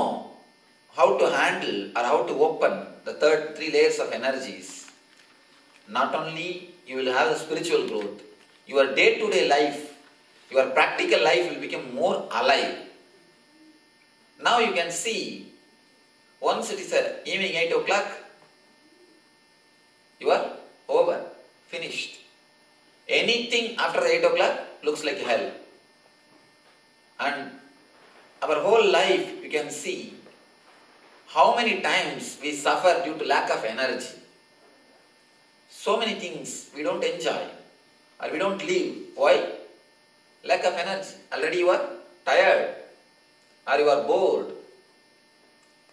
know how to handle or how to open the three layers of energies, not only you will have the spiritual growth, your day-to-day life, your practical life will become more alive. Now you can see, once it is evening 8 o'clock, you are over, finished. Anything after 8 o'clock looks like hell. And our whole life, you can see how many times we suffer due to lack of energy. So many things we don't enjoy or we don't live. Why? Lack of energy. Already you are tired or you are bored.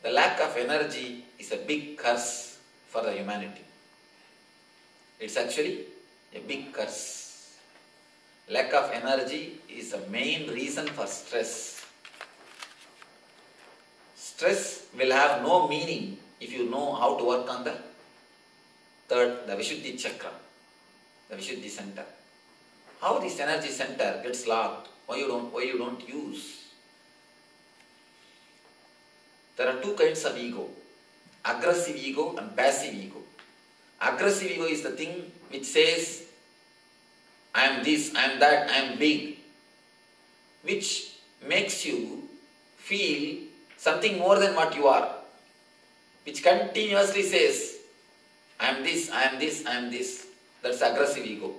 The lack of energy is a big curse for the humanity. It's actually a big curse. Lack of energy is the main reason for stress. Stress will have no meaning if you know how to work on the third, the Vishuddhi chakra, the Vishuddhi center. How this energy center gets locked? Why you don't use? There are two kinds of ego: aggressive ego and passive ego. Aggressive ego is the thing which says, I am this, I am that, I am big, which makes you feel something more than what you are, which continuously says, I am this, I am this, I am this. That's aggressive ego.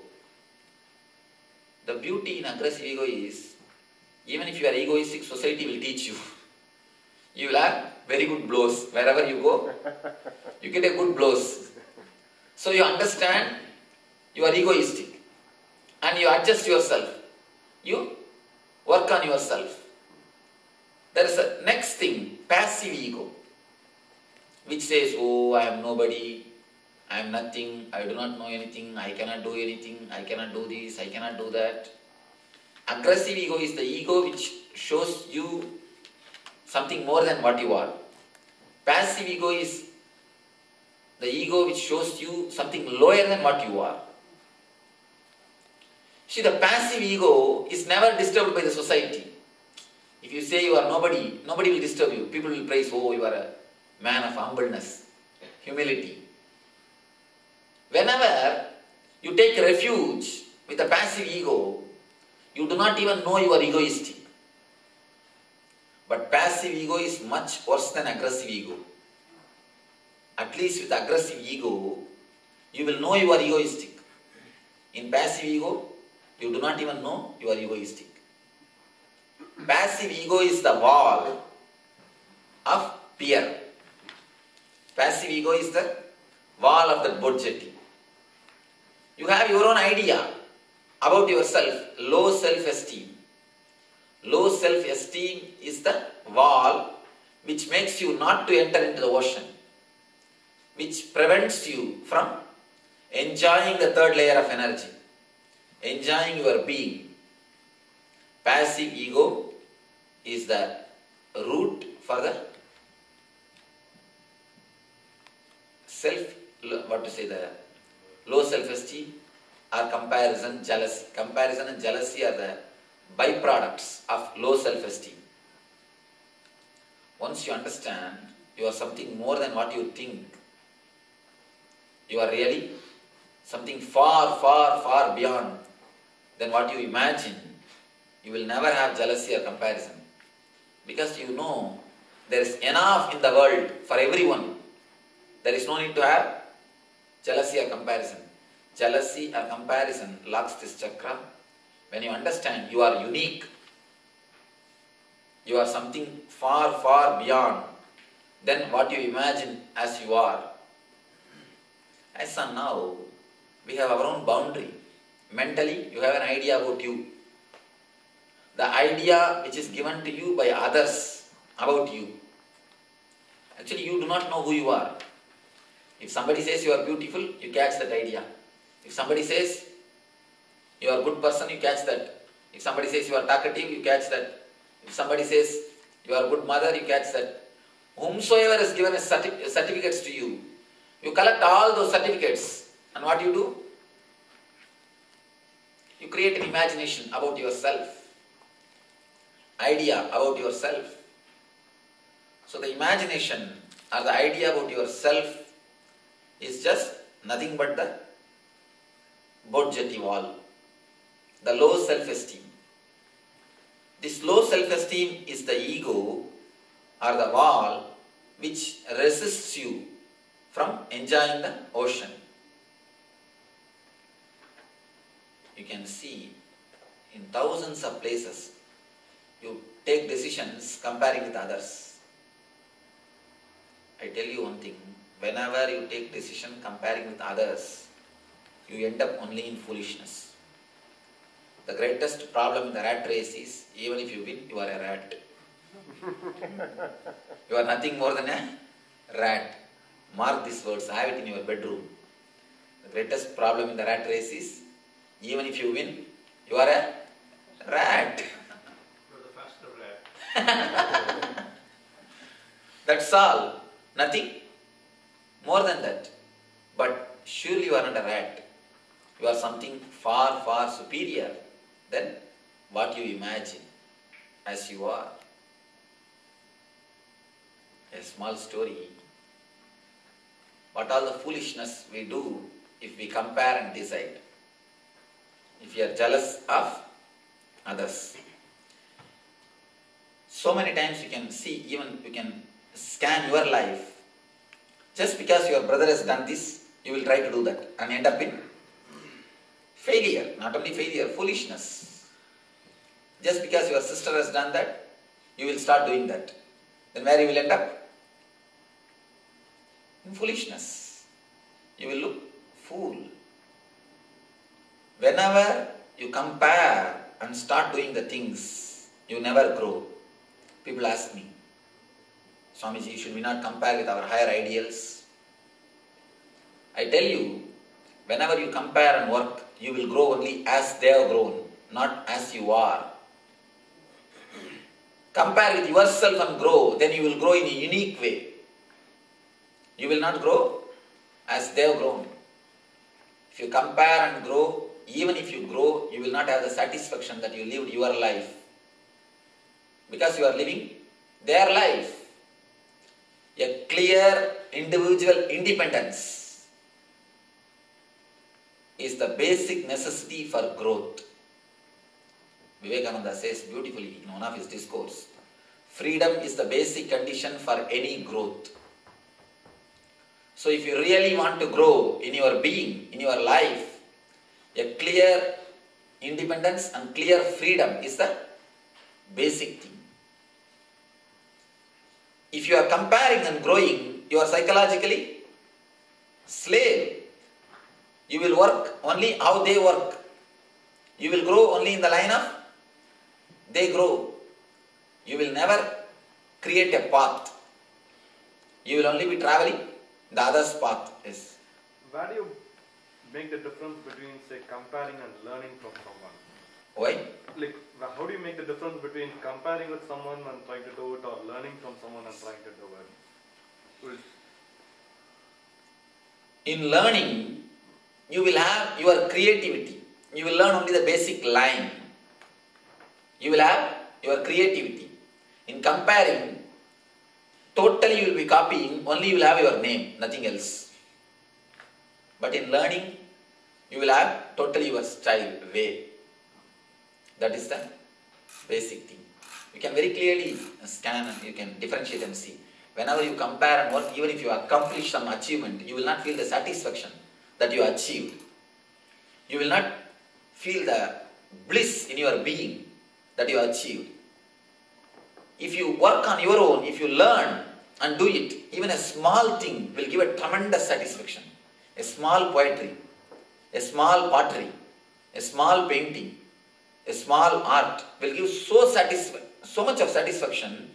The beauty in aggressive ego is, even if you are egoistic, society will teach you. You will have very good blows. Wherever you go, you get a good blows. So you understand you are egoistic and you adjust yourself. You work on yourself. There is a next thing, passive ego, which says, oh, I am nobody, I am nothing, I do not know anything, I cannot do anything, I cannot do this, I cannot do that. Aggressive ego is the ego which shows you something more than what you are. Passive ego is the ego which shows you something lower than what you are. See, the passive ego is never disturbed by the society. If you say you are nobody, nobody will disturb you. People will praise, oh, you are a man of humbleness, humility. Whenever you take refuge with a passive ego, you do not even know you are egoistic. But passive ego is much worse than aggressive ego. At least with aggressive ego, you will know you are egoistic. In passive ego, you do not even know you are egoistic. Passive ego is the wall of fear. Passive ego is the wall of the boat jetty. You have your own idea about yourself, low self-esteem. Low self-esteem is the wall which makes you not to enter into the ocean, which prevents you from enjoying the third layer of energy, enjoying your being. Passive ego is the root for the low self-esteem or comparison, jealousy. Comparison and jealousy are the byproducts of low self-esteem. Once you understand you are something more than what you think, you are really something far, far, far beyond than what you imagine, you will never have jealousy or comparison. Because you know there is enough in the world for everyone. There is no need to have jealousy or comparison. Jealousy or comparison locks this chakra. When you understand you are unique, you are something far, far beyond than what you imagine as you are. As of now, we have our own boundary. Mentally, you have an idea about you. The idea which is given to you by others about you. Actually, you do not know who you are. If somebody says you are beautiful, you catch that idea. If somebody says you are a good person, you catch that. If somebody says you are talkative, you catch that. If somebody says you are a good mother, you catch that. Whomsoever has given certificates to you, you collect all those certificates. And what you do? You create an imagination about yourself. Idea about yourself. So the imagination or the idea about yourself is just nothing but the boat jetty wall, the low self-esteem. This low self-esteem is the ego or the wall which resists you from enjoying the ocean. You can see in thousands of places you take decisions comparing with others. I tell you one thing, whenever you take decision comparing with others, you end up only in foolishness. The greatest problem in the rat race is, even if you win, you are a rat. You are nothing more than a rat. Mark these words, have it in your bedroom. The greatest problem in the rat race is, even if you win, you are a rat. You are the faster rat. That's all. Nothing more than that. But surely you are not a rat. You are something far, far superior than what you imagine as you are. A small story. What all the foolishness we do if we compare and decide. If you are jealous of others. So many times you can see, even you can scan your life. Just because your brother has done this, you will try to do that and end up in failure. Not only failure, foolishness. Just because your sister has done that, you will start doing that. Then where you will end up? In foolishness. You will look fool. Whenever you compare and start doing the things, you never grow. People ask me, Swamiji, should we not compare with our higher ideals? I tell you, whenever you compare and work, you will grow only as they have grown, not as you are. Compare with yourself and grow, then you will grow in a unique way. You will not grow as they have grown. If you compare and grow, even if you grow, you will not have the satisfaction that you lived your life. Because you are living their life. A clear individual independence is the basic necessity for growth. Vivekananda says beautifully in one of his discourse, freedom is the basic condition for any growth. So if you really want to grow in your being, in your life, a clear independence and clear freedom is the basic thing. If you are comparing and growing, you are psychologically slave. You will work only how they work. You will grow only in the line of they grow. You will never create a path. You will only be traveling the other's path. Yes. Where do you make the difference between, say, comparing and learning from someone? Why? Like, how do you make the difference between comparing with someone and trying to do it, or learning from someone and trying to do it? In learning, you will have your creativity. You will learn only the basic line. You will have your creativity. In comparing, totally you will be copying, only you will have your name, nothing else. But in learning, you will have totally your style, way. That is the basic thing. You can very clearly scan and you can differentiate and see. Whenever you compare and work, even if you accomplish some achievement, you will not feel the satisfaction that you achieved. You will not feel the bliss in your being that you achieved. If you work on your own, if you learn and do it, even a small thing will give a tremendous satisfaction. A small poetry, a small pottery, a small painting, a small art will give so much of satisfaction,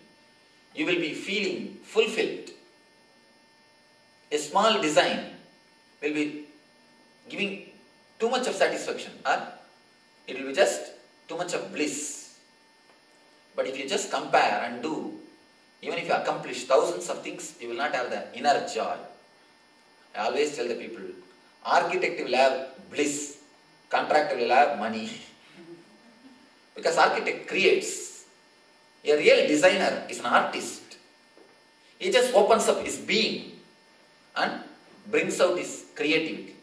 you will be feeling fulfilled. A small design will be giving too much of satisfaction, or it will be just too much of bliss. But if you just compare and do, even if you accomplish thousands of things, you will not have the inner joy. I always tell the people, architect will have bliss, contractor will have money. Because architect creates. A real designer is an artist. He just opens up his being and brings out his creativity.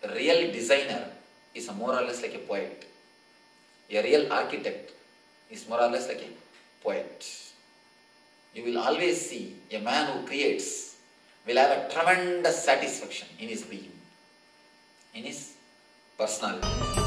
A real designer is more or less like a poet. A real architect is more or less like a poet. You will always see a man who creates will have a tremendous satisfaction in his being, in his personality.